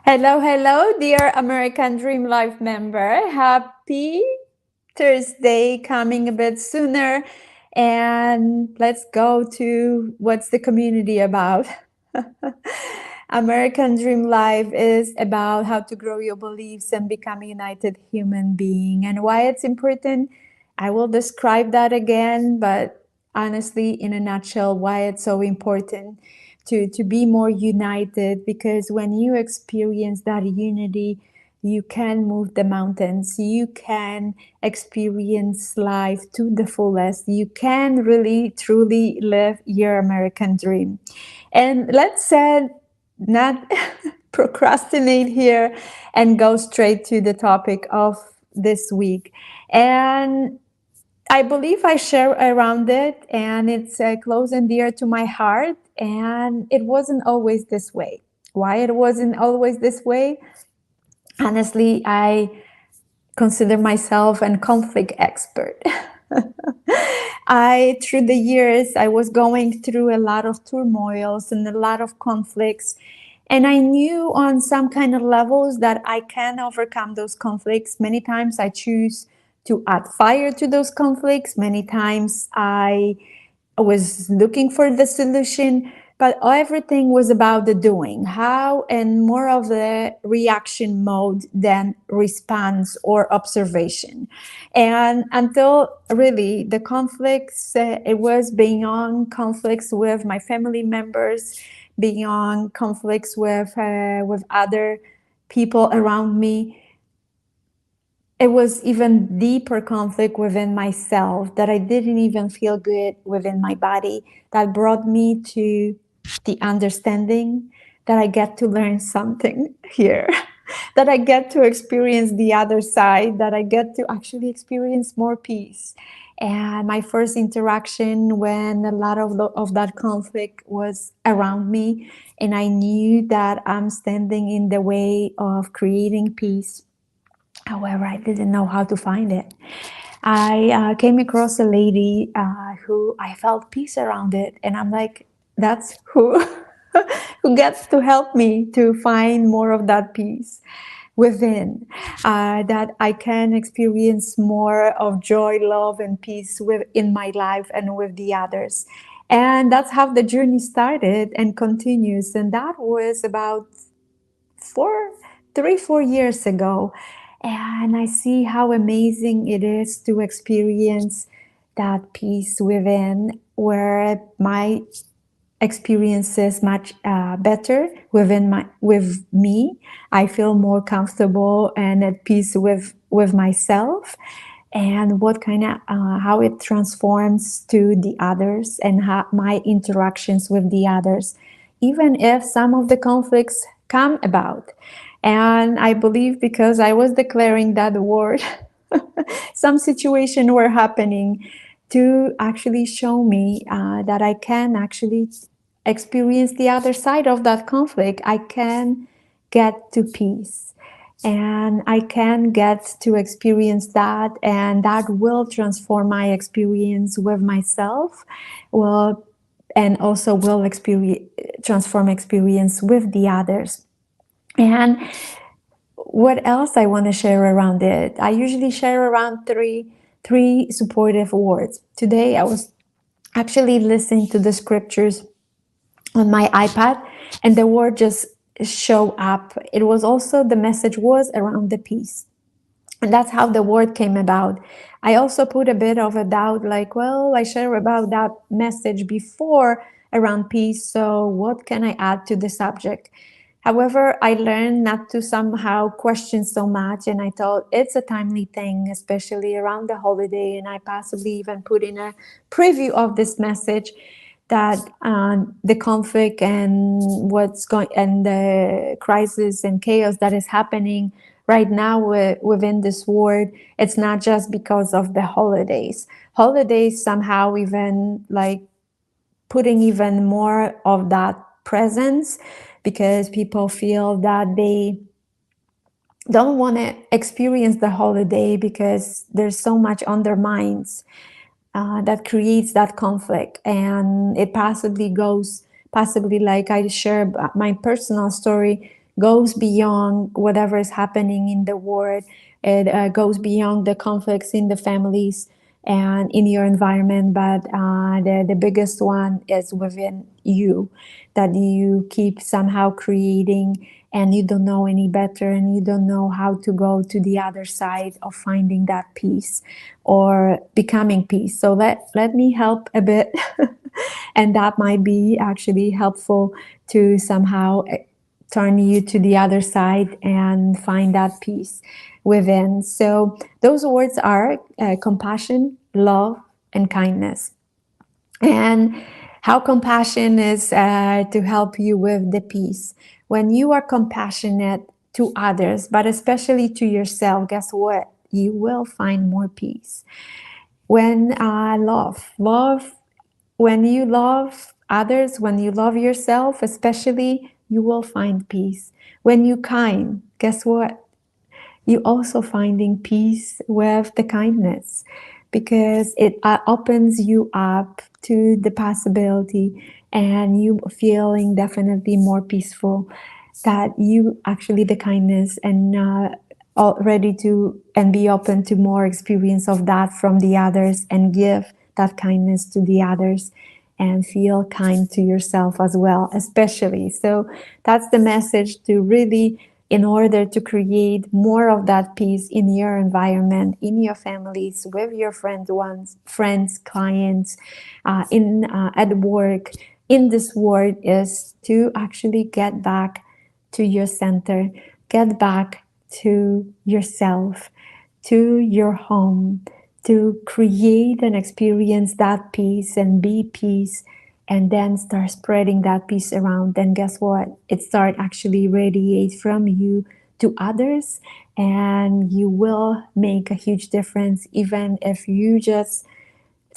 Hello, hello, dear American Dream Life member. Happy Thursday coming a bit sooner. And let's go to what's the community about. American Dream Life is about how to grow your beliefs and become a united human being. And why it's important, I will describe that again, but honestly, in a nutshell, why it's so important to be more united, because when you experience that unity, you can move the mountains, you can experience life to the fullest, you can really truly live your American dream. And let's say not procrastinate here and go straight to the topic of this week. And I believe I share around it, and it's close and dear to my heart. And it wasn't always this way. Why it wasn't always this way? Honestly, I consider myself a conflict expert. Through the years, I was going through a lot of turmoils and a lot of conflicts. And I knew on some kind of levels that I can overcome those conflicts. Many times I choose to add fire to those conflicts. Many times I was looking for the solution, but everything was about the doing, how, and more of the reaction mode than response or observation. And until really the conflicts, it was beyond conflicts with my family members, beyond conflicts with other people around me. It was even deeper conflict within myself that I didn't even feel good within my body, that brought me to the understanding that I get to learn something here, that I get to experience the other side, that I get to actually experience more peace. And my first interaction when a lot of that conflict was around me, and I knew that I'm standing in the way of creating peace. However, I didn't know how to find it. I came across a lady who I felt peace around it, and I'm like, that's who who gets to help me to find more of that peace within, that I can experience more of joy, love, and peace in my life and with the others. And that's how the journey started and continues. And that was about four, 3, 4 years ago. And I see how amazing it is to experience that peace within, where my experience is much better with me. I feel more comfortable and at peace with myself, and what kind of how it transforms to the others and how my interactions with the others, even if some of the conflicts come about. And I believe because I was declaring that word, some situation were happening to actually show me that I can actually experience the other side of that conflict. I can get to peace, and I can get to experience that, and that will transform my experience with myself, will, and also will transform experience with the others. And what else I want to share around it? I usually share around three supportive words. Today I was actually listening to the scriptures on my iPad, and the word just show up. It was also, the message was around the peace. And that's how the word came about. I also put a bit of a doubt, like, well, I share about that message before around peace, so what can I add to the subject? However, I learned not to somehow question so much, and I thought it's a timely thing, especially around the holiday. And I possibly even put in a preview of this message that the conflict and what's going, and the crisis and chaos that is happening right now within this world, it's not just because of the holidays. Holidays somehow even like putting even more of that presence, because people feel that they don't want to experience the holiday because there's so much on their minds that creates that conflict. And it possibly goes, possibly, like I share my personal story, goes beyond whatever is happening in the world. It goes beyond the conflicts in the families and in your environment, but the biggest one is within you, that you keep somehow creating, and you don't know any better, and you don't know how to go to the other side of finding that peace or becoming peace. So let me help a bit. And that might be actually helpful to somehow turn you to the other side and find that peace within. So those words are compassion, love, and kindness. And how compassion is to help you with the peace. When you are compassionate to others, but especially to yourself, guess what? You will find more peace. When love, when you love others, when you love yourself, especially, you will find peace. When you kind, guess what? You also finding peace with the kindness, because it opens you up to the possibility, and you feeling definitely more peaceful, that you actually the kindness, and ready to and be open to more experience of that from the others, and give that kindness to the others, and feel kind to yourself as well, especially. So that's the message, to really, in order to create more of that peace in your environment, in your families, with your friends, clients, at work, in this world, is to actually get back to your center, get back to yourself, to your home, to create and experience that peace and be peace, and then start spreading that peace around. And guess what? It start actually radiate from you to others, and you will make a huge difference, even if you just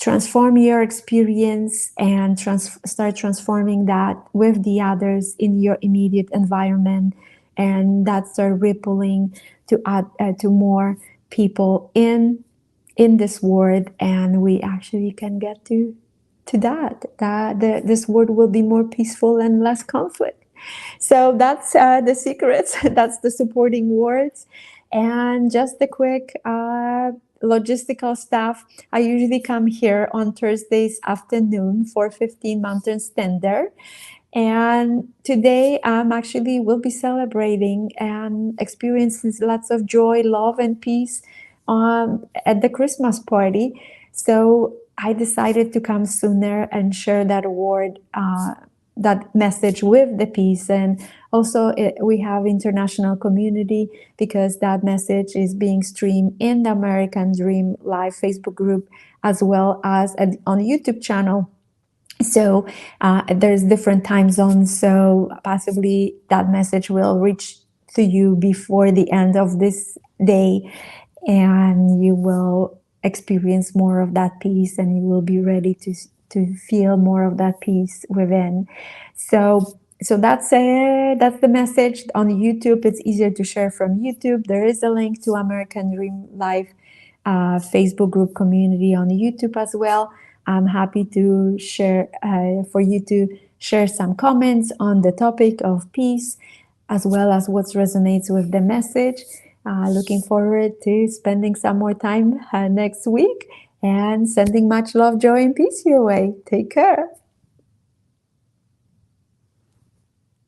transform your experience and start transforming that with the others in your immediate environment, and that start rippling to add to more people in this world, and we actually can get to this world will be more peaceful and less conflict. So that's the secrets. That's the supporting words. And just a quick logistical stuff. I usually come here on Thursdays afternoon, 4:15 Mountain Standard. And today I'm actually will be celebrating and experiencing lots of joy, love, and peace at the Christmas party. So I decided to come sooner and share that word, that message with the peace. And also we have international community, because that message is being streamed in the American Dream Live Facebook group, as well as on YouTube channel. So there's different time zones, so possibly that message will reach to you before the end of this day, and you will experience more of that peace, and you will be ready to feel more of that peace within. So that's it. That's the message on YouTube. It's easier to share from YouTube. There is a link to American Dream Live Facebook group community on YouTube as well. I'm happy to share for you to share some comments on the topic of peace, as well as what resonates with the message. Looking forward to spending some more time next week, and sending much love, joy, and peace your way. Take care.